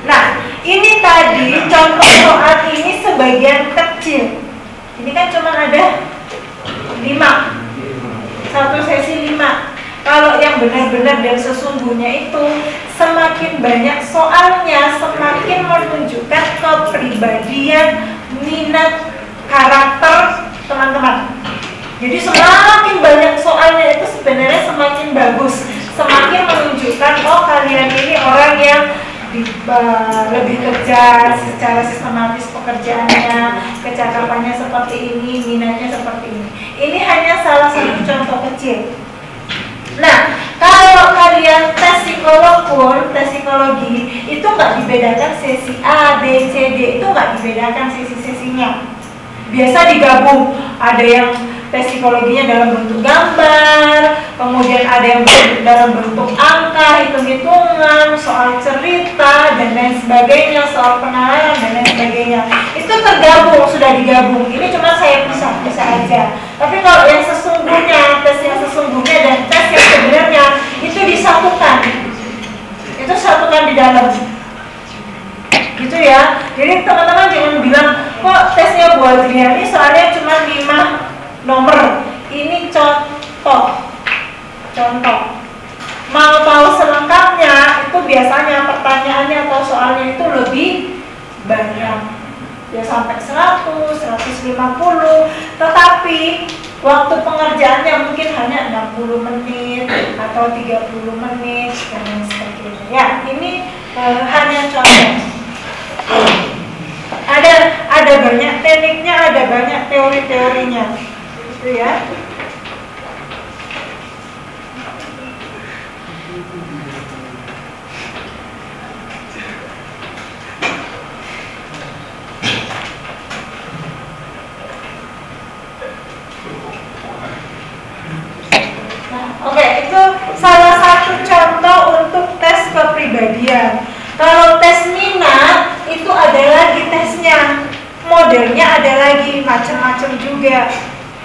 Nah, ini tadi contoh soal ini sebagian kecil. Ini kan cuma ada 5. Satu sesi 5. Kalau yang benar-benar dan sesungguhnya itu semakin banyak soalnya, semakin menunjukkan kepribadian, minat, karakter teman-teman. Jadi semakin banyak soalnya itu sebenarnya semakin bagus, semakin menunjukkan oh kalian ini orang yang lebih kerja secara sistematis pekerjaannya, kecakapannya seperti ini, minatnya seperti ini. Ini hanya salah satu contoh kecil. Nah, kalau kalian tes psikolog pun, tes psikologi itu nggak dibedakan sesi A, B, C, D, itu nggak dibedakan sesi-sesinya. Biasa digabung, ada yang tes psikologinya dalam bentuk gambar, kemudian ada yang dalam bentuk angka, hitung-hitungan, soal cerita, dan lain sebagainya, soal pengenalan, dan lain sebagainya. Itu tergabung, sudah digabung. Ini cuma saya bisa aja. Tapi kalau yang sesungguhnya, tes yang sesungguhnya dan tes yang sebenarnya, itu disatukan. Itu satukan di dalam. Gitu ya. Jadi teman-teman jangan bilang, kok tesnya Bu Adriani soalnya cuma 5 nomor. Ini contoh. Mau tahu selengkapnya itu biasanya pertanyaannya atau soalnya itu lebih banyak. Ya sampai 100, 150. Tetapi waktu pengerjaannya mungkin hanya 60 menit atau 30 menit dan lain sebagainya. Ya, ini hanya contoh. Ada banyak tekniknya, ada banyak teori-teorinya. Gitu ya. Oke, itu salah satu contoh untuk tes kepribadian. Kalau tes minat itu ada lagi tesnya, modelnya ada lagi macam-macam juga,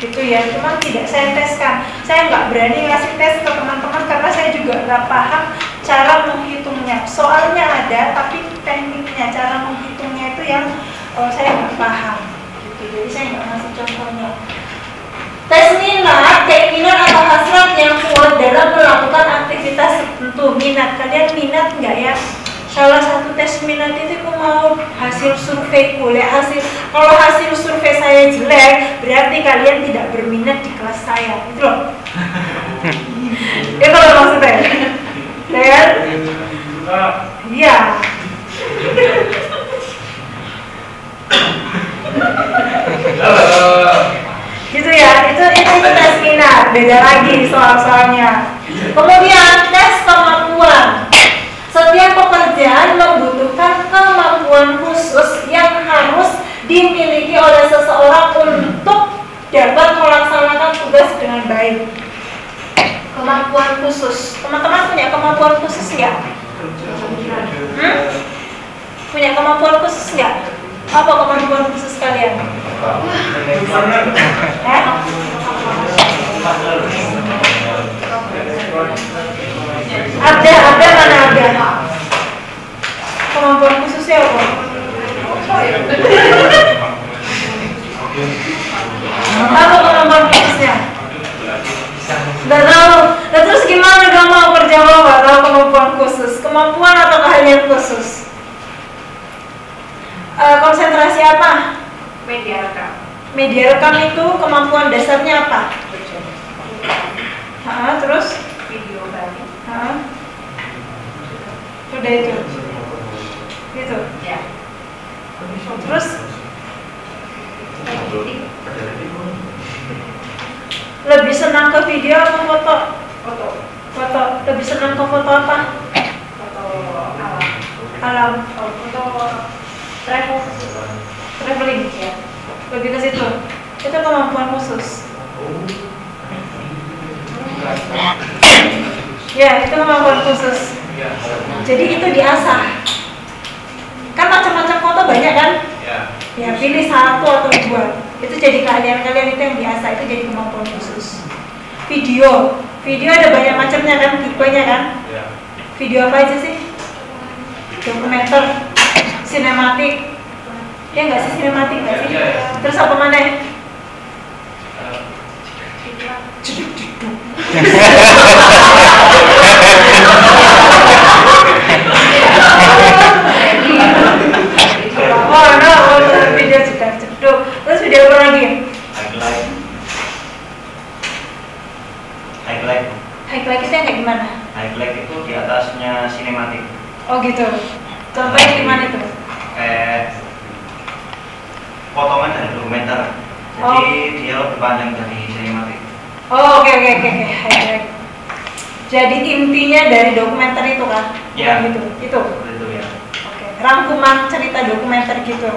gitu ya. Cuma tidak saya teskan. Saya nggak berani ngasih tes ke teman-teman karena saya juga nggak paham cara menghitungnya. Soalnya ada, tapi tekniknya, cara menghitungnya itu yang saya nggak paham. Gitu. Jadi saya nggak ngasih contohnya. Tes minat, keinginan atau hasrat yang kuat dalam melakukan aktivitas tertentu. Minat, kalian minat nggak ya? Salah satu tes minat itu aku mau hasil survei kuliah kalau hasil survei saya jelek, berarti kalian tidak berminat di kelas saya, gitu loh. Itu loh maksudnya. Dan iya. Gitu ya, itu tes minat, beda lagi soal-soalnya. Kemudian tes kemampuan. Setiap pekerjaan membutuhkan kemampuan khusus yang harus dimiliki oleh seseorang untuk dapat melaksanakan tugas dengan baik. Kemampuan khusus. Teman-teman punya kemampuan khusus nggak? Punya kemampuan khusus nggak? Apa kemampuan khusus kalian? Ada mana ada? Kemampuan khususnya apa? Apa kemampuan khususnya? Nggak tahu. Nah, terus gimana dong mau kerja lo nggak tahu kemampuan khusus? Kemampuan atau keahlian khusus? Konsentrasi apa? Media rekam. Media rekam itu kemampuan dasarnya apa? Terus? Video balik. Udah itu. Gitu. Ya. Terus? Lebih senang ke video atau foto? Foto. Foto. Lebih senang ke foto apa? Foto alam. Alam. Foto traveling ya, lebih ke situ. Itu kemampuan khusus. Ya, itu kemampuan khusus. Jadi itu diasah. Kan macam-macam foto banyak kan? Ya, pilih satu atau dua. Itu jadi keahlian kalian, itu yang diasah, itu jadi kemampuan khusus. Video ada banyak macamnya kan, tipenya kan? Video apa aja sih? Dokumenter, sinematik. Ya nggak sih, sinematik nggak sih? Terus apa mana ya? Oh no, video jeduk. Terus video apa lagi? Highlight itu yang kayak gimana? Highlight itu di atasnya sinematik. Oh gitu. Contohnya gimana tuh? Kayak potongan dari dokumenter. Jadi dia lebih panjang dari sinematik. Oh oke. Highlight. Jadi intinya dari dokumenter itu kan? Iya. Gitu. Itu. Itu ya. Oke. Rangkuman cerita dokumenter gitu.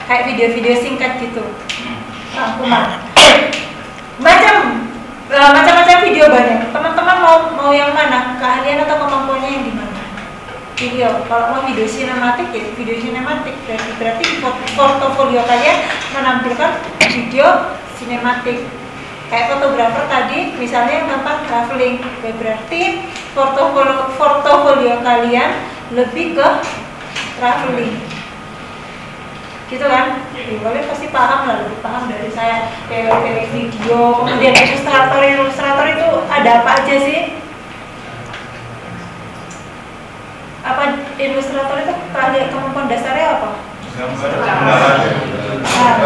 Kayak video-video singkat gitu. Rangkuman. Macam-macam video banyak. Teman-teman mau yang mana? Keahlian atau kemampuannya yang di mana? Video. Kalau mau video sinematik ya video sinematik. Berarti portofolio kalian menampilkan video sinematik. Kayak fotografer tadi, misalnya yang tentang traveling, berarti portofolio kalian lebih ke traveling, gitu kan? Kalian pasti paham lah, lebih paham dari saya. Teori video, kemudian ilustrator itu ada apa aja sih? Apa ilustrator itu kemampuan dasarnya apa?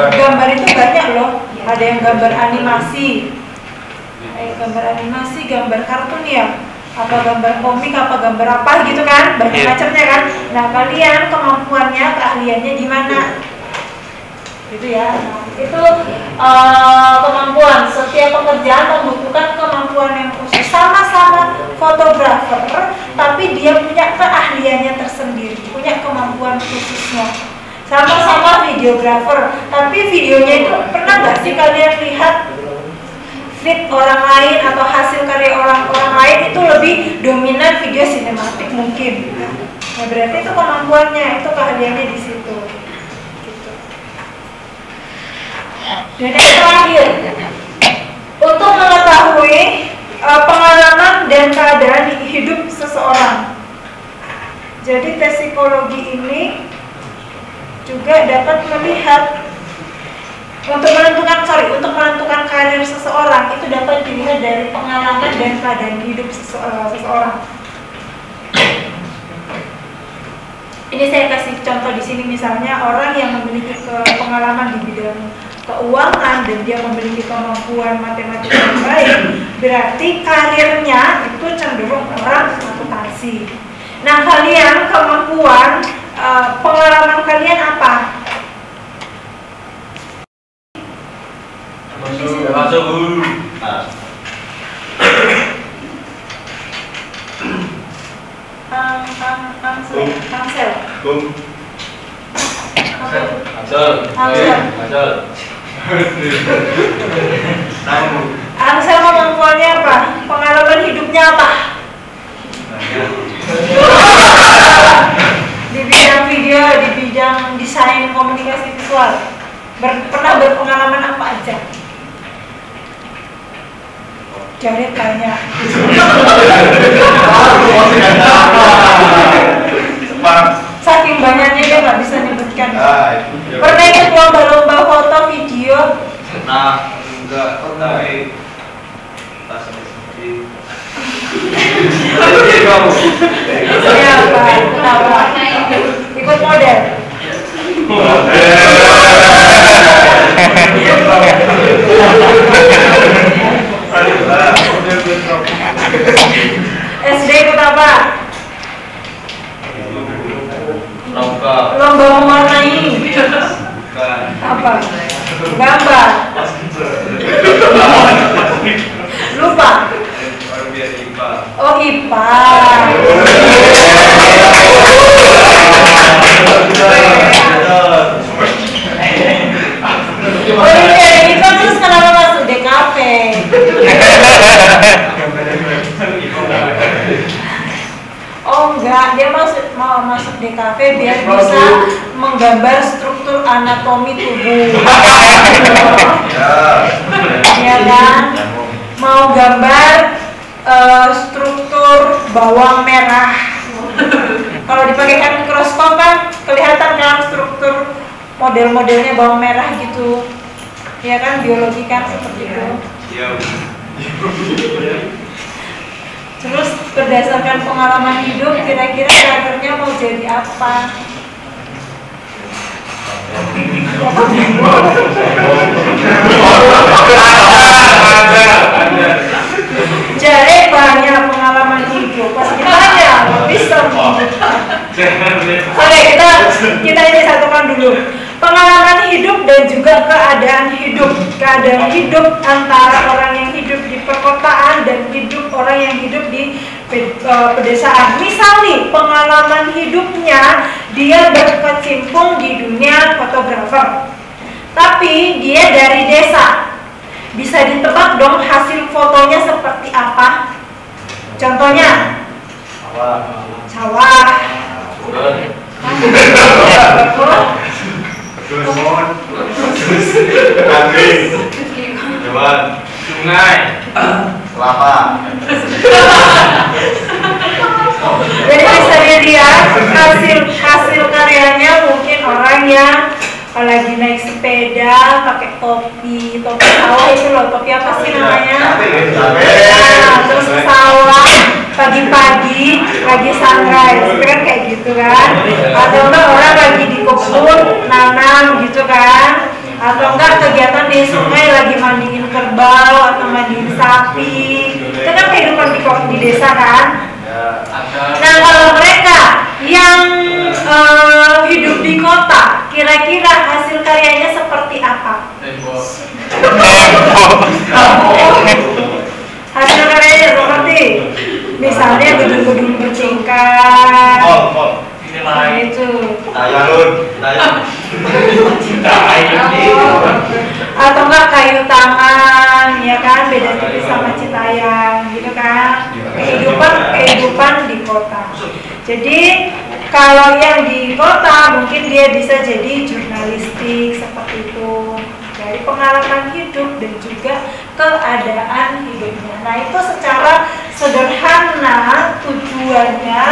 Gambar itu banyak loh. Ada yang gambar animasi, gambar kartun ya, apa gambar komik, apa gambar apa gitu kan, banyak macamnya kan. Nah kalian kemampuannya, keahliannya di mana? Gitu ya. Nah, itu kemampuan. Setiap pekerjaan membutuhkan kemampuan yang khusus. Sama-sama fotografer, tapi dia punya keahliannya tersendiri, punya kemampuan khususnya. Sama-sama videografer, tapi videonya itu pernah nggak sih kalian lihat feed orang lain atau hasil karya orang lain itu lebih dominan video sinematik mungkin. Nah, berarti itu kemampuannya, itu keahliannya di situ. Gitu. Dan yang terakhir, untuk mengetahui pengalaman dan keadaan hidup seseorang. Jadi tes psikologi ini juga dapat melihat untuk menentukan karir seseorang itu dapat dilihat dari pengalaman dan keadaan hidup seseorang. Ini saya kasih contoh di sini, misalnya orang yang memiliki pengalaman di bidang keuangan dan dia memiliki kemampuan matematika yang baik, berarti karirnya itu cenderung orang akuntansi. Nah, kalian kemampuan pengalaman kalian apa? Masuk. Ansel kemampuannya apa? Pengalaman hidupnya apa? Di bidang video, di bidang desain komunikasi visual, pernah berpengalaman apa aja? Jadi banyak. Saking banyaknya dia nggak bisa nyebutkan. Pernah ikut lomba-lomba foto video? Nah, enggak, tapi pas Siapa? Kenapa? Ikut model? SD ikut apa? Lomba mewarnai. Apa? Gambar. Lupa. Oh, IPA. DKV biar bisa menggambar struktur anatomi tubuh. Ya kan? Mau gambar struktur bawang merah. Kalau dipakaikan mikroskop kan kelihatan kan struktur model-modelnya bawang merah gitu. Ya kan, biologi kan seperti itu. Terus berdasarkan pengalaman hidup, kira-kira karirnya mau jadi apa? Jadi banyak pengalaman hidup. Pas ditanya, bisa. Oke, kita ini satukan dulu. Pengalaman hidup dan juga keadaan hidup. Keadaan hidup antara orang yang hidup di perkotaan dan hidup orang yang hidup di pedesaan. Misal nih, pengalaman hidupnya dia berkecimpung di dunia fotografer. Tapi dia dari desa. Bisa ditebak dong hasil fotonya seperti apa? Contohnya sawah. Sungai, kelapa. Jadi bisa dilihat hasil karyanya mungkin orang yang lagi naik sepeda pakai topi sawah itu loh, topi apa sih namanya? Nah, terus sawah pagi-pagi lagi sunrise, kan kayak gitu kan? Atau enggak orang lagi di kebun nanam gitu kan? Atau enggak kegiatan di sungai lagi mandiin kerbau atau mandiin sapi, itu kan kehidupan di desa kan? Nah kalau mereka yang hidup di kota, kira-kira hasil karyanya seperti apa? Hasil karyanya seperti misalnya gedung-gedung bertingkat, itu atau enggak kayu tangan, ya kan, beda tipis sama Citayam gitu kan, kehidupan di kota. Jadi kalau yang di kota mungkin dia bisa jadi jurnalistik seperti itu, dari pengalaman hidup dan juga keadaan hidupnya. Nah itu secara sederhana tujuannya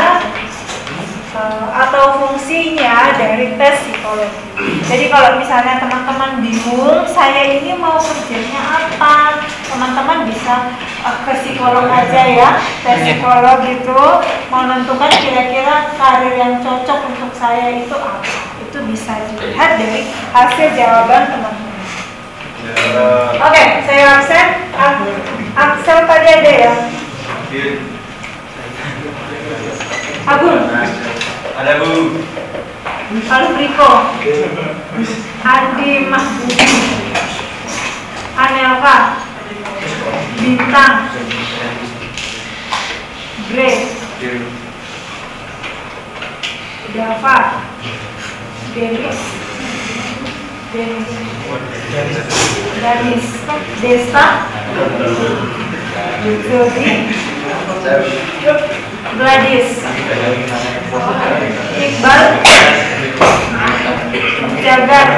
atau fungsinya dari tes psikologi. Jadi kalau misalnya teman-teman bingung, saya ini mau kerjanya apa, teman-teman bisa ke psikolog aja ya, tes psikolog itu menentukan kira-kira karir yang cocok untuk saya itu apa. Itu bisa dilihat dari hasil jawaban teman-teman. Oke, saya absen. Absen tadi ada ya? Agung. Ada Bu. Albriko, Andi Mahbudi, Anelka, Bintang, Grace, Dava, Denis, Desta, Jody, Gladys, Iqbal, Jagat,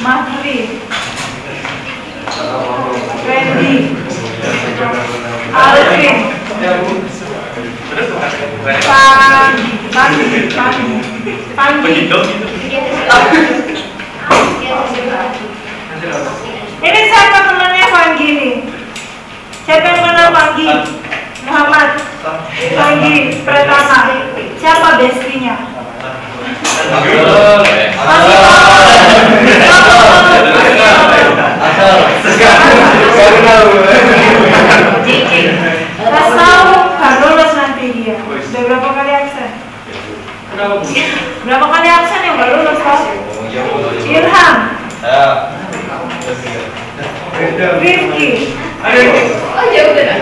Mahri, Randy, Alvin, Panggi. Ini siapa temannya Panggi nih? Siapa yang kenal Panggi? Muhammad Panggi Pratama. Siapa bestinya? Tahu gak lulus nanti dia. Udah berapa kali absen? Berapa kali absen yang gak lulus kok? Ilham, Rifki, Oh jauh udah.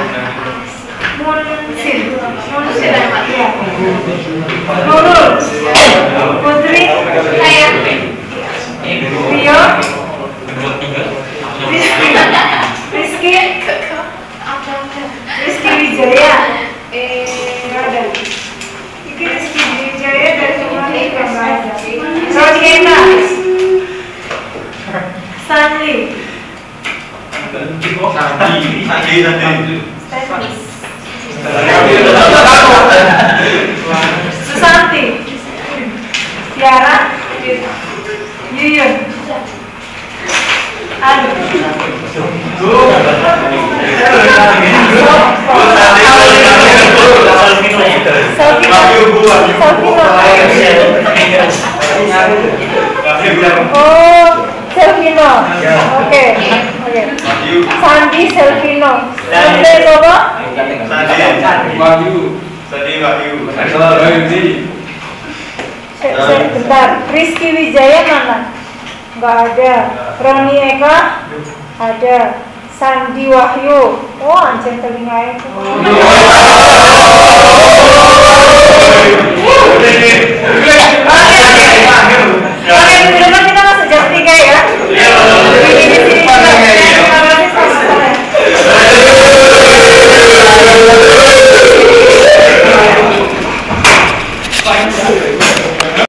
Munsin, ya. Nurul, Putri, saya, Rio, Rizky Wijaya, ada. Ini Rizky Stanley. Stanis. Susanti. Tiara. Yuyun. Anu. Oh, Selvino. Oke. Sandi Selvino. Sandi apa? Bentar. Rizky Wijaya mana? Nggak ada. Roni Eka ada. Sandi Wahyu. Oh, anjing telinga itu.